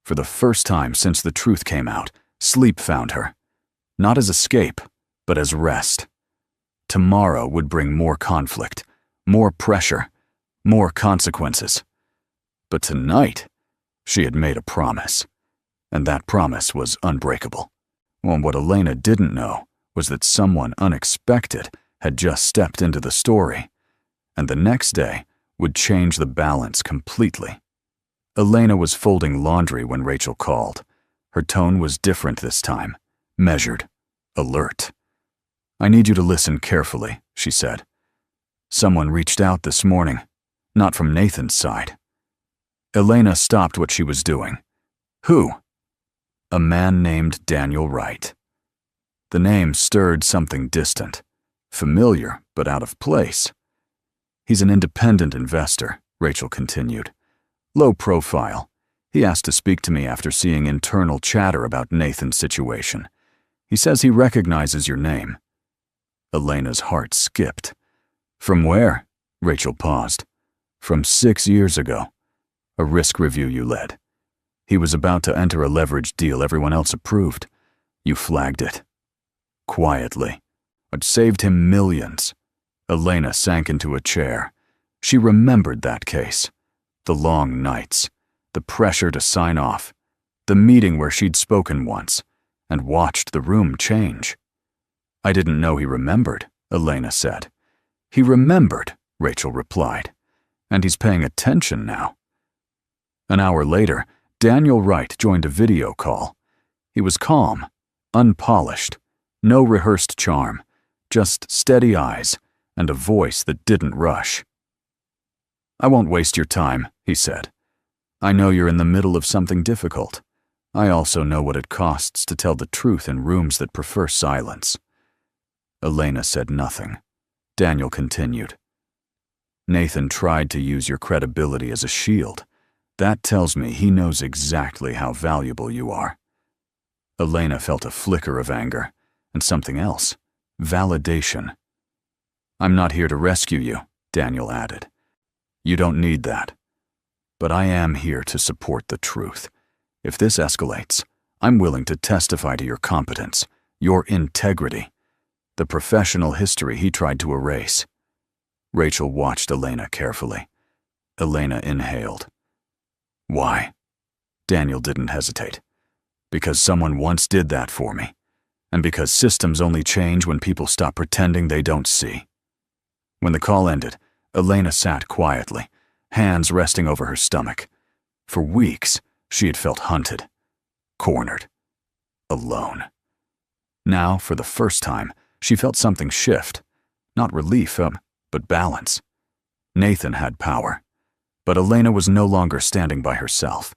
For the first time since the truth came out, sleep found her. Not as escape, but as rest. Tomorrow would bring more conflict, more pressure, more consequences. But tonight, she had made a promise, and that promise was unbreakable. Well, what Elena didn't know was that someone unexpected had just stepped into the story, and the next day would change the balance completely. Elena was folding laundry when Rachel called. Her tone was different this time, measured, alert. "I need you to listen carefully," she said. "Someone reached out this morning, not from Nathan's side." Elena stopped what she was doing. "Who?" "A man named Daniel Wright." The name stirred something distant, familiar but out of place. "He's an independent investor," Rachel continued. "Low profile. He asked to speak to me after seeing internal chatter about Nathan's situation. He says he recognizes your name." Elena's heart skipped. "From where?" Rachel paused. "From 6 years ago. A risk review you led. He was about to enter a leveraged deal everyone else approved. You flagged it. Quietly. It saved him millions." Elena sank into a chair. She remembered that case. The long nights, the pressure to sign off, the meeting where she'd spoken once, and watched the room change. "I didn't know he remembered," Elena said. "He remembered," Rachel replied. "And he's paying attention now." An hour later, Daniel Wright joined a video call. He was calm, unpolished, no rehearsed charm, just steady eyes and a voice that didn't rush. "I won't waste your time," he said. "I know you're in the middle of something difficult. I also know what it costs to tell the truth in rooms that prefer silence." Elena said nothing. Daniel continued. "Nathan tried to use your credibility as a shield. That tells me he knows exactly how valuable you are." Elena felt a flicker of anger, and something else, validation. "I'm not here to rescue you," Daniel added. "You don't need that. But I am here to support the truth. If this escalates, I'm willing to testify to your competence, your integrity, the professional history he tried to erase." Rachel watched Elena carefully. Elena inhaled. "Why?" Daniel didn't hesitate. "Because someone once did that for me, and because systems only change when people stop pretending they don't see." When the call ended, Elena sat quietly, hands resting over her stomach. For weeks, she had felt hunted, cornered, alone. Now, for the first time, she felt something shift. Not relief, but balance. Nathan had power, but Elena was no longer standing by herself.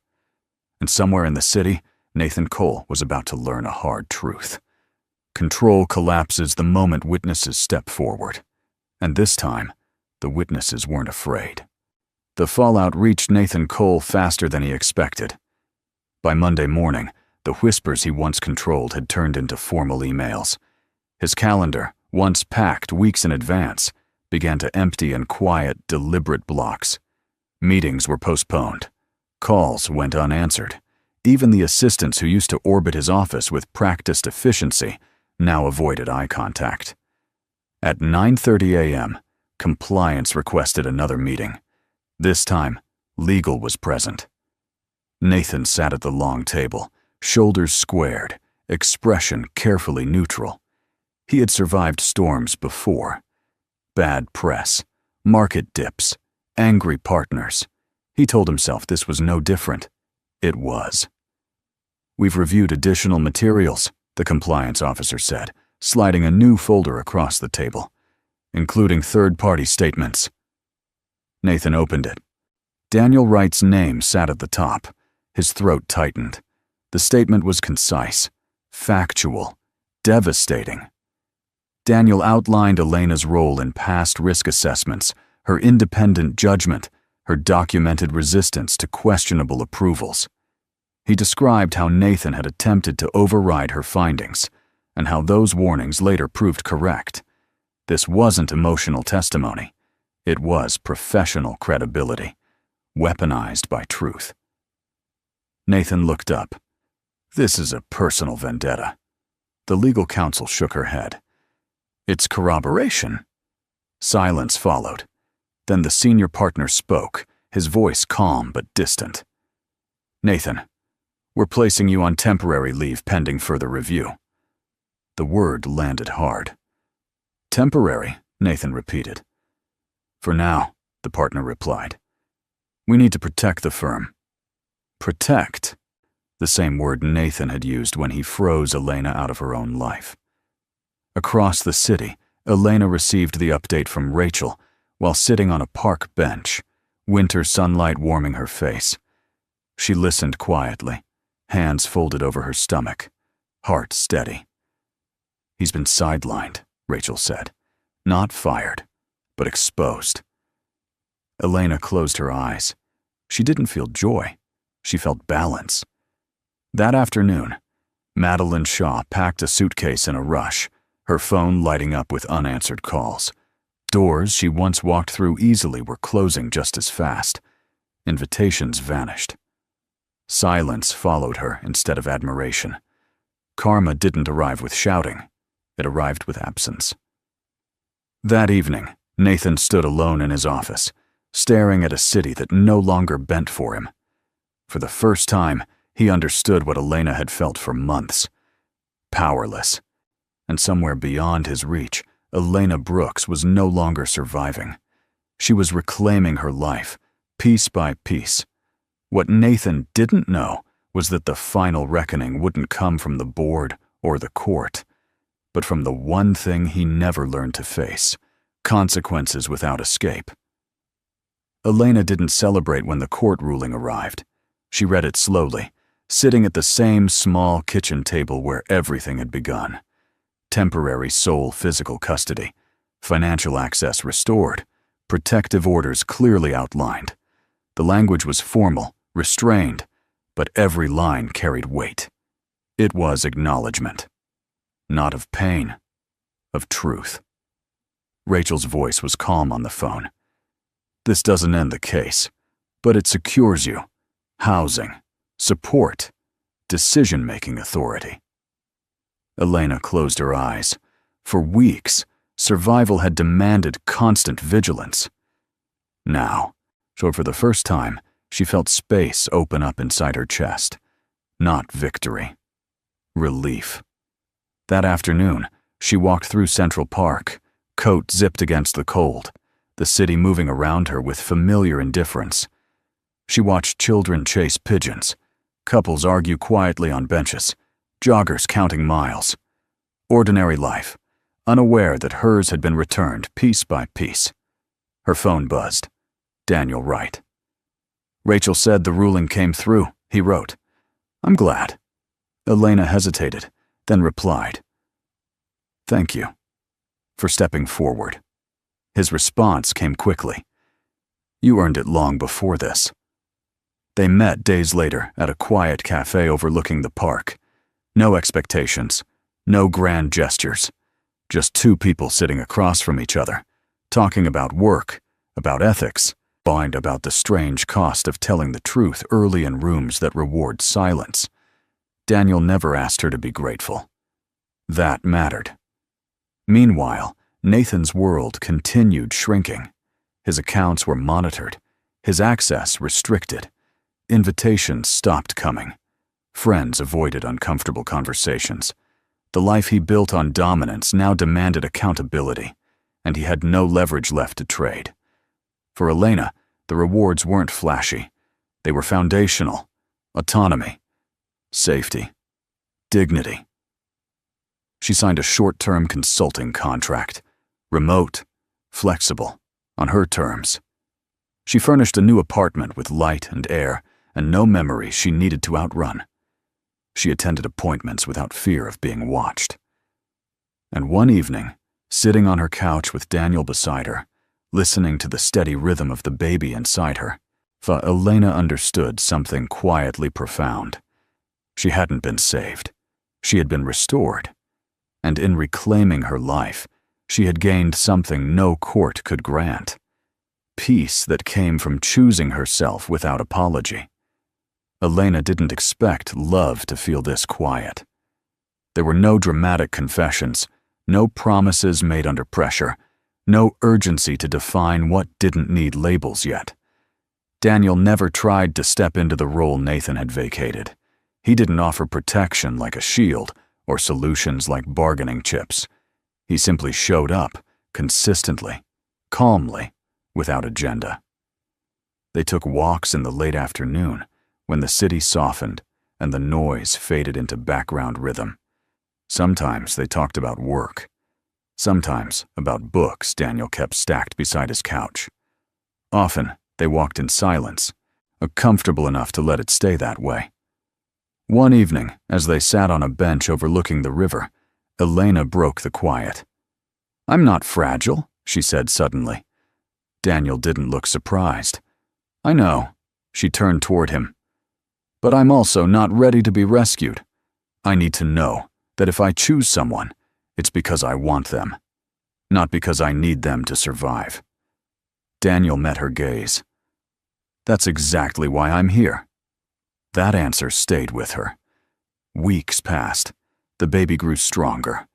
And somewhere in the city, Nathan Cole was about to learn a hard truth. Control collapses the moment witnesses step forward. And this time, the witnesses weren't afraid. The fallout reached Nathan Cole faster than he expected. By Monday morning, the whispers he once controlled had turned into formal emails. His calendar, once packed weeks in advance, began to empty in quiet, deliberate blocks. Meetings were postponed. Calls went unanswered. Even the assistants who used to orbit his office with practiced efficiency now avoided eye contact. At 9:30 a.m., compliance requested another meeting. This time, legal was present. Nathan sat at the long table, shoulders squared, expression carefully neutral. He had survived storms before. Bad press, market dips, angry partners. He told himself this was no different. It was. "We've reviewed additional materials," the compliance officer said, sliding a new folder across the table, "including third-party statements." Nathan opened it. Daniel Wright's name sat at the top. His throat tightened. The statement was concise, factual, devastating. Daniel outlined Elena's role in past risk assessments, her independent judgment, her documented resistance to questionable approvals. He described how Nathan had attempted to override her findings, and how those warnings later proved correct. This wasn't emotional testimony. It was professional credibility, weaponized by truth. Nathan looked up. This is a personal vendetta. The legal counsel shook her head. It's corroboration. Silence followed. Then the senior partner spoke, his voice calm but distant. Nathan, we're placing you on temporary leave pending further review. The word landed hard. Temporary, Nathan repeated. For now, the partner replied. We need to protect the firm. Protect, the same word Nathan had used when he froze Elena out of her own life. Across the city, Elena received the update from Rachel while sitting on a park bench, winter sunlight warming her face. She listened quietly, hands folded over her stomach, heart steady. He's been sidelined, Rachel said. Not fired, but exposed. Elena closed her eyes. She didn't feel joy. She felt balance. That afternoon, Madeline Shaw packed a suitcase in a rush, her phone lighting up with unanswered calls. Doors she once walked through easily were closing just as fast. Invitations vanished. Silence followed her instead of admiration. Karma didn't arrive with shouting. It arrived with absence. That evening, Nathan stood alone in his office, staring at a city that no longer bent for him. For the first time, he understood what Elena had felt for months. Powerless. And somewhere beyond his reach, Elena Brooks was no longer surviving. She was reclaiming her life, piece by piece. What Nathan didn't know was that the final reckoning wouldn't come from the board or the court, but from the one thing he never learned to face: consequences without escape. Elena didn't celebrate when the court ruling arrived. She read it slowly, sitting at the same small kitchen table where everything had begun. Temporary sole physical custody, financial access restored, protective orders clearly outlined. The language was formal, restrained, but every line carried weight. It was acknowledgement. Not of pain, of truth. Rachel's voice was calm on the phone. This doesn't end the case, but it secures you. Housing, support, decision-making authority. Elena closed her eyes. For weeks, survival had demanded constant vigilance. Now, so for the first time, she felt space open up inside her chest. Not victory. Relief. That afternoon, she walked through Central Park, coat zipped against the cold, the city moving around her with familiar indifference. She watched children chase pigeons, couples argue quietly on benches, joggers counting miles. Ordinary life, unaware that hers had been returned piece by piece. Her phone buzzed. Daniel Wright. Rachel said the ruling came through, he wrote. I'm glad. Elena hesitated, then replied. Thank you for stepping forward. His response came quickly. You earned it long before this. They met days later at a quiet cafe overlooking the park. No expectations, no grand gestures. Just two people sitting across from each other, talking about work, about ethics, and about the strange cost of telling the truth early in rooms that reward silence. Daniel never asked her to be grateful. That mattered. Meanwhile, Nathan's world continued shrinking. His accounts were monitored, his access restricted. Invitations stopped coming. Friends avoided uncomfortable conversations. The life he built on dominance now demanded accountability, and he had no leverage left to trade. For Elena, the rewards weren't flashy. They were foundational: autonomy, safety, dignity. She signed a short-term consulting contract, remote, flexible, on her terms. She furnished a new apartment with light and air, and no memories she needed to outrun. She attended appointments without fear of being watched. And one evening, sitting on her couch with Daniel beside her, listening to the steady rhythm of the baby inside her, Elena understood something quietly profound. She hadn't been saved. She had been restored. And in reclaiming her life, she had gained something no court could grant. Peace that came from choosing herself without apology. Elena didn't expect love to feel this quiet. There were no dramatic confessions, no promises made under pressure, no urgency to define what didn't need labels yet. Daniel never tried to step into the role Nathan had vacated. He didn't offer protection like a shield or solutions like bargaining chips. He simply showed up, consistently, calmly, without agenda. They took walks in the late afternoon when the city softened and the noise faded into background rhythm. Sometimes they talked about work. Sometimes about books Daniel kept stacked beside his couch. Often they walked in silence, comfortable enough to let it stay that way. One evening, as they sat on a bench overlooking the river, Elena broke the quiet. "I'm not fragile," she said suddenly. Daniel didn't look surprised. "I know." She turned toward him. "But I'm also not ready to be rescued. I need to know that if I choose someone, it's because I want them, not because I need them to survive." Daniel met her gaze. "That's exactly why I'm here." That answer stayed with her. Weeks passed. The baby grew stronger.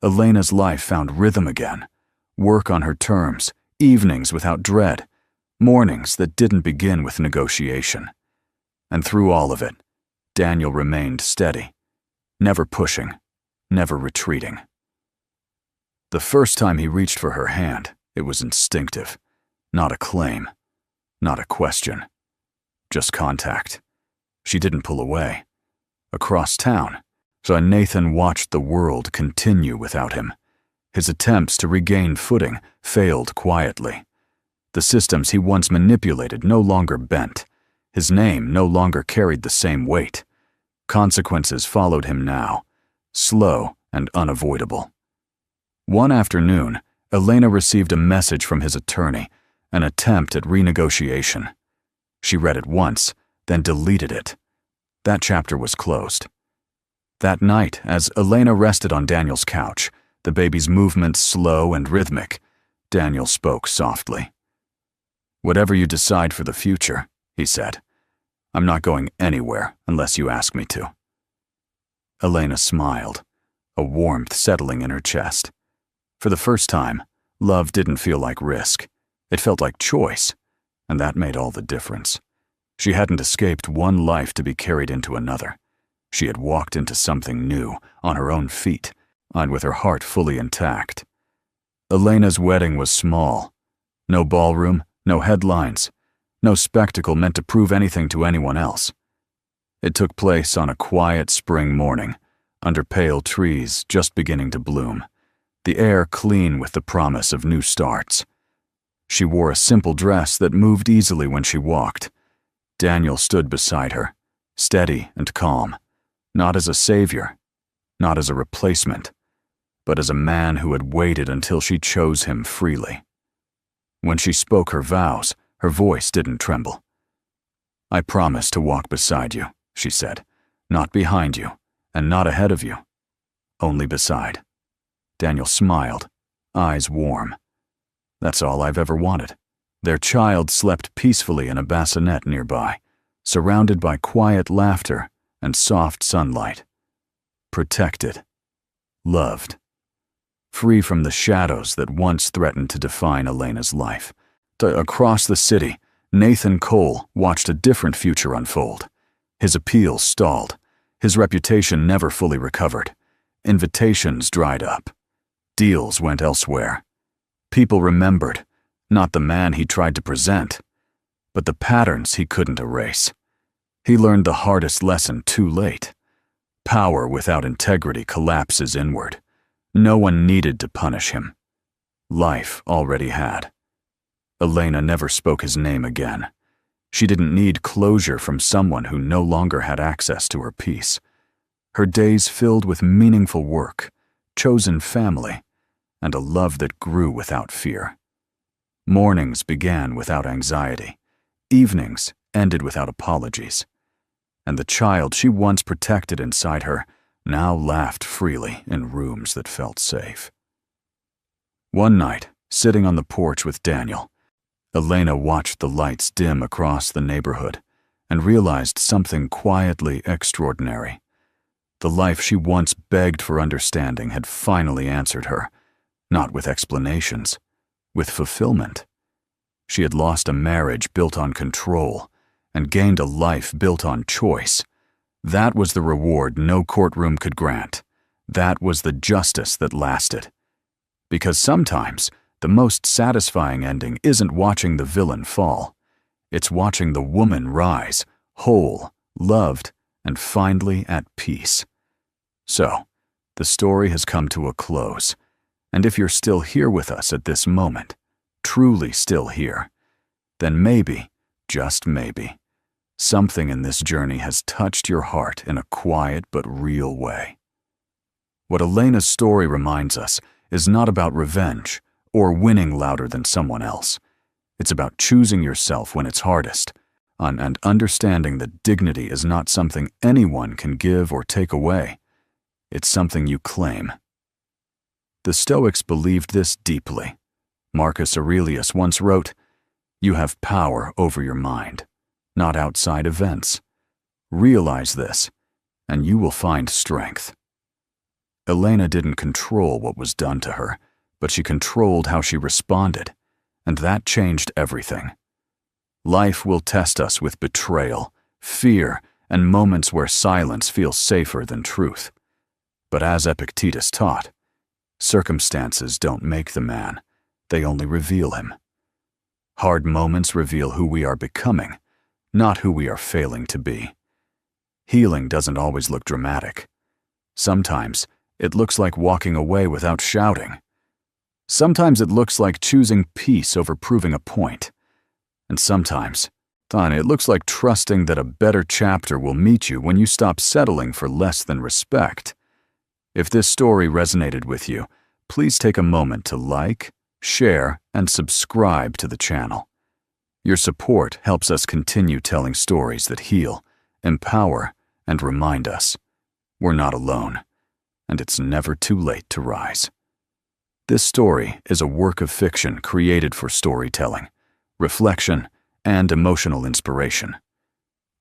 Elena's life found rhythm again. Work on her terms, evenings without dread, mornings that didn't begin with negotiation. And through all of it, Daniel remained steady, never pushing, never retreating. The first time he reached for her hand, it was instinctive. Not a claim, not a question. Just contact. She didn't pull away. Across town, Nathan watched the world continue without him. His attempts to regain footing failed quietly. The systems he once manipulated no longer bent. His name no longer carried the same weight. Consequences followed him now, slow and unavoidable. One afternoon, Elena received a message from his attorney, an attempt at renegotiation. She read it once, then deleted it. That chapter was closed. That night, as Elena rested on Daniel's couch, the baby's movements slow and rhythmic, Daniel spoke softly. "Whatever you decide for the future," he said, "I'm not going anywhere unless you ask me to." Elena smiled, a warmth settling in her chest. For the first time, love didn't feel like risk. It felt like choice, and that made all the difference. She hadn't escaped one life to be carried into another. She had walked into something new, on her own feet, and with her heart fully intact. Elena's wedding was small. No ballroom, no headlines, no spectacle meant to prove anything to anyone else. It took place on a quiet spring morning, under pale trees just beginning to bloom, the air clean with the promise of new starts. She wore a simple dress that moved easily when she walked. Daniel stood beside her, steady and calm, not as a savior, not as a replacement, but as a man who had waited until she chose him freely. When she spoke her vows, her voice didn't tremble. "I promise to walk beside you," she said, "not behind you, and not ahead of you, only beside." Daniel smiled, eyes warm. That's all I've ever wanted. Their child slept peacefully in a bassinet nearby, surrounded by quiet laughter and soft sunlight. Protected. Loved. Free from the shadows that once threatened to define Elena's life. Across the city, Nathan Cole watched a different future unfold. His appeal stalled. His reputation never fully recovered. Invitations dried up. Deals went elsewhere. People remembered, not the man he tried to present, but the patterns he couldn't erase. He learned the hardest lesson too late. Power without integrity collapses inward. No one needed to punish him. Life already had. Elena never spoke his name again. She didn't need closure from someone who no longer had access to her peace. Her days filled with meaningful work, chosen family, and a love that grew without fear. Mornings began without anxiety. Evenings ended without apologies. And the child she once protected inside her now laughed freely in rooms that felt safe. One night, sitting on the porch with Daniel, Elena watched the lights dim across the neighborhood and realized something quietly extraordinary. The life she once begged for understanding had finally answered her, not with explanations, with fulfillment. She had lost a marriage built on control and gained a life built on choice. That was the reward no courtroom could grant. That was the justice that lasted. Because sometimes, the most satisfying ending isn't watching the villain fall. It's watching the woman rise, whole, loved, and finally at peace. So, the story has come to a close, and if you're still here with us at this moment, truly still here, then maybe, just maybe, something in this journey has touched your heart in a quiet but real way. What Elena's story reminds us is not about revenge or winning louder than someone else. It's about choosing yourself when it's hardest, and understanding that dignity is not something anyone can give or take away. It's something you claim. The Stoics believed this deeply. Marcus Aurelius once wrote, "You have power over your mind, not outside events. Realize this, and you will find strength." Elena didn't control what was done to her, but she controlled how she responded, and that changed everything. Life will test us with betrayal, fear, and moments where silence feels safer than truth. But as Epictetus taught, circumstances don't make the man, they only reveal him. Hard moments reveal who we are becoming, not who we are failing to be. Healing doesn't always look dramatic. Sometimes it looks like walking away without shouting. Sometimes it looks like choosing peace over proving a point. And sometimes it looks like trusting that a better chapter will meet you when you stop settling for less than respect. If this story resonated with you, please take a moment to like, share, and subscribe to the channel. Your support helps us continue telling stories that heal, empower, and remind us we're not alone, and it's never too late to rise. This story is a work of fiction created for storytelling, reflection, and emotional inspiration.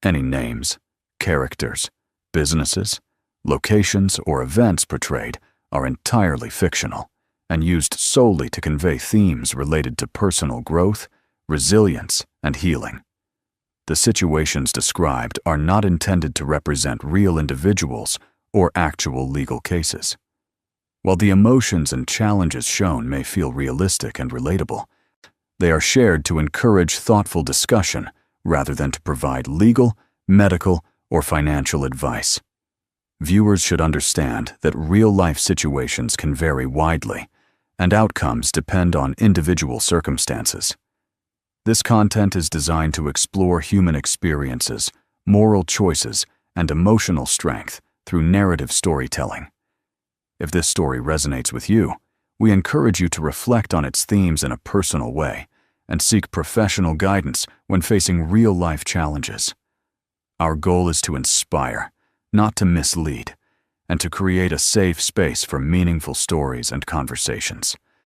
Any names, characters, businesses, locations, or events portrayed are entirely fictional and used solely to convey themes related to personal growth, resilience, and healing. The situations described are not intended to represent real individuals or actual legal cases. While the emotions and challenges shown may feel realistic and relatable, they are shared to encourage thoughtful discussion rather than to provide legal, medical, or financial advice. Viewers should understand that real-life situations can vary widely, and outcomes depend on individual circumstances. This content is designed to explore human experiences, moral choices, and emotional strength through narrative storytelling. If this story resonates with you, we encourage you to reflect on its themes in a personal way and seek professional guidance when facing real-life challenges. Our goal is to inspire, not to mislead, and to create a safe space for meaningful stories and conversations.